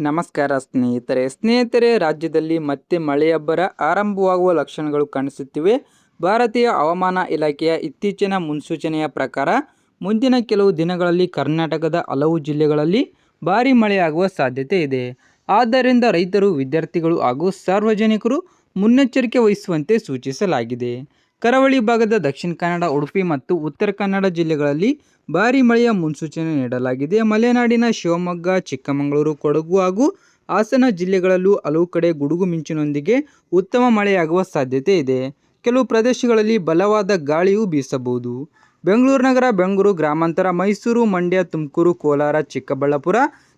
ನಮಸ್ಕಾರ ಸ್ನೇಹಿತರೆ ರಾಜ್ಯದಲ್ಲಿ ಮತ್ತೆ ಮಳೆಯಬ್ಬರ ಆರಂಭವಾಗುವ ಲಕ್ಷಣಗಳು ಕಾಣಿಸುತ್ತಿವೆ. ಭಾರತೀಯ ಹವಾಮಾನ ಇಲಾಖೆಯ ಇತ್ತೀಚಿನ ಮುನ್ಸೂಚನೆಯ ಪ್ರಕಾರ ಮುಂದಿನ ಕೆಲವು ದಿನಗಳಲ್ಲಿ ಕರ್ನಾಟಕದ ಹಲವು ಜಿಲ್ಲೆಗಳಲ್ಲಿ ಭಾರೀ ಮಳೆಯಾಗುವ ಸಾಧ್ಯತೆ ಇದೆ. ಆದ್ದರಿಂದ ರೈತರು, ವಿದ್ಯಾರ್ಥಿಗಳು ಹಾಗೂ ಸಾರ್ವಜನಿಕರು ಮುನ್ನೆಚ್ಚರಿಕೆ ವಹಿಸುವಂತೆ ಸೂಚಿಸಲಾಗಿದೆ. ಕರಾವಳಿ ಭಾಗದ ದಕ್ಷಿಣ ಕನ್ನಡ, ಉಡುಪಿ ಮತ್ತು ಉತ್ತರ ಕನ್ನಡ ಜಿಲ್ಲೆಗಳಲ್ಲಿ ಭಾರೀ ಮಳೆಯ ಮುನ್ಸೂಚನೆ ನೀಡಲಾಗಿದೆ. ಮಲೆನಾಡಿನ ಶಿವಮೊಗ್ಗ, ಚಿಕ್ಕಮಗಳೂರು, ಕೊಡಗು ಹಾಗೂ ಹಾಸನ ಜಿಲ್ಲೆಗಳಲ್ಲೂ ಹಲವು ಕಡೆ ಗುಡುಗು ಮಿಂಚಿನೊಂದಿಗೆ ಉತ್ತಮ ಮಳೆಯಾಗುವ ಸಾಧ್ಯತೆ ಇದೆ. ಕೆಲವು ಪ್ರದೇಶಗಳಲ್ಲಿ ಬಲವಾದ ಗಾಳಿಯೂ ಬೀಸಬಹುದು. ಬೆಂಗಳೂರು ನಗರ, ಬೆಂಗಳೂರು ಗ್ರಾಮಾಂತರ, ಮೈಸೂರು, ಮಂಡ್ಯ, ತುಮಕೂರು, ಕೋಲಾರ, ಚಿಕ್ಕಬಳ್ಳಾಪುರ,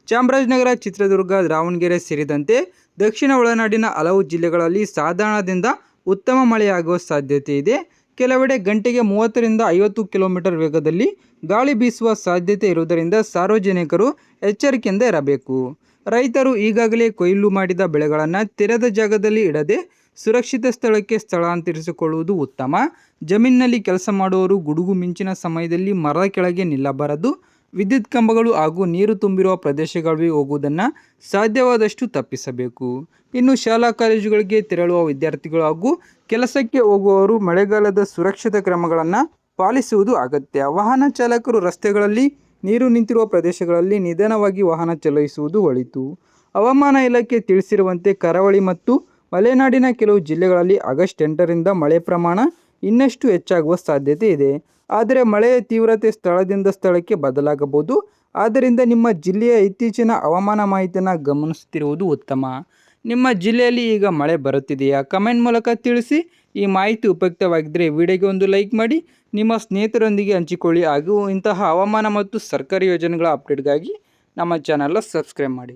ಚಾಮರಾಜನಗರ, ಚಿತ್ರದುರ್ಗ, ದಾವಣಗೆರೆ ಸೇರಿದಂತೆ ದಕ್ಷಿಣ ಒಳನಾಡಿನ ಹಲವು ಜಿಲ್ಲೆಗಳಲ್ಲಿ ಸಾಧಾರಣದಿಂದ ಉತ್ತಮ ಮಳೆಯಾಗುವ ಸಾಧ್ಯತೆ ಇದೆ. ಕೆಲವೆಡೆ ಗಂಟೆಗೆ 30 ರಿಂದ 50 ಕಿಲೋಮೀಟರ್ ವೇಗದಲ್ಲಿ ಗಾಳಿ ಬೀಸುವ ಸಾಧ್ಯತೆ ಇರುವುದರಿಂದ ಸಾರ್ವಜನಿಕರು ಎಚ್ಚರಿಕೆಯಿಂದ ಇರಬೇಕು. ರೈತರು ಈಗಾಗಲೇ ಕೊಯ್ಲು ಮಾಡಿದ ಬೆಳೆಗಳನ್ನು ತೆರೆದ ಜಾಗದಲ್ಲಿ ಇಡದೆ ಸುರಕ್ಷಿತ ಸ್ಥಳಕ್ಕೆ ಸ್ಥಳಾಂತರಿಸಿಕೊಳ್ಳುವುದು ಉತ್ತಮ. ಜಮೀನಿನಲ್ಲಿ ಕೆಲಸ ಮಾಡುವವರು ಗುಡುಗು ಮಿಂಚಿನ ಸಮಯದಲ್ಲಿ ಮರದ ಕೆಳಗೆ ನಿಲ್ಲಬಾರದು. ವಿದ್ಯುತ್ ಕಂಬಗಳು ಹಾಗೂ ನೀರು ತುಂಬಿರುವ ಪ್ರದೇಶಗಳಿಗೆ ಹೋಗುವುದನ್ನು ಸಾಧ್ಯವಾದಷ್ಟು ತಪ್ಪಿಸಬೇಕು. ಇನ್ನು ಶಾಲಾ ಕಾಲೇಜುಗಳಿಗೆ ತೆರಳುವ ವಿದ್ಯಾರ್ಥಿಗಳು ಹಾಗೂ ಕೆಲಸಕ್ಕೆ ಹೋಗುವವರು ಮಳೆಗಾಲದ ಸುರಕ್ಷಿತ ಕ್ರಮಗಳನ್ನು ಪಾಲಿಸುವುದು ಅಗತ್ಯ. ವಾಹನ ಚಾಲಕರು ರಸ್ತೆಗಳಲ್ಲಿ ನೀರು ನಿಂತಿರುವ ಪ್ರದೇಶಗಳಲ್ಲಿ ನಿಧಾನವಾಗಿ ವಾಹನ ಚಲಾಯಿಸುವುದು ಒಳಿತು. ಹವಾಮಾನ ಇಲಾಖೆ ತಿಳಿಸಿರುವಂತೆ ಕರಾವಳಿ ಮತ್ತು ಮಲೆನಾಡಿನ ಕೆಲವು ಜಿಲ್ಲೆಗಳಲ್ಲಿ ಆಗಸ್ಟ್ 8ರಿಂದ ಮಳೆ ಪ್ರಮಾಣ ಇನ್ನಷ್ಟು ಹೆಚ್ಚಾಗುವ ಸಾಧ್ಯತೆ ಇದೆ. ಆದರೆ ಮಳೆಯ ತೀವ್ರತೆ ಸ್ಥಳದಿಂದ ಸ್ಥಳಕ್ಕೆ ಬದಲಾಗಬಹುದು. ಆದ್ದರಿಂದ ನಿಮ್ಮ ಜಿಲ್ಲೆಯ ಇತ್ತೀಚಿನ ಹವಾಮಾನ ಮಾಹಿತಿಯನ್ನು ಗಮನಿಸುತ್ತಿರುವುದು ಉತ್ತಮ. ನಿಮ್ಮ ಜಿಲ್ಲೆಯಲ್ಲಿ ಈಗ ಮಳೆ ಬರುತ್ತಿದೆಯಾ? ಕಮೆಂಟ್ ಮೂಲಕ ತಿಳಿಸಿ. ಈ ಮಾಹಿತಿ ಉಪಯುಕ್ತವಾಗಿದ್ದರೆ ವಿಡಿಯೋಗೆ ಒಂದು ಲೈಕ್ ಮಾಡಿ, ನಿಮ್ಮ ಸ್ನೇಹಿತರೊಂದಿಗೆ ಹಂಚಿಕೊಳ್ಳಿ ಹಾಗೂ ಇಂತಹ ಹವಾಮಾನ ಮತ್ತು ಸರ್ಕಾರಿ ಯೋಜನೆಗಳ ಅಪ್ಡೇಟ್ಗಾಗಿ ನಮ್ಮ ಚಾನಲ್ನ ಸಬ್ಸ್ಕ್ರೈಬ್ ಮಾಡಿ.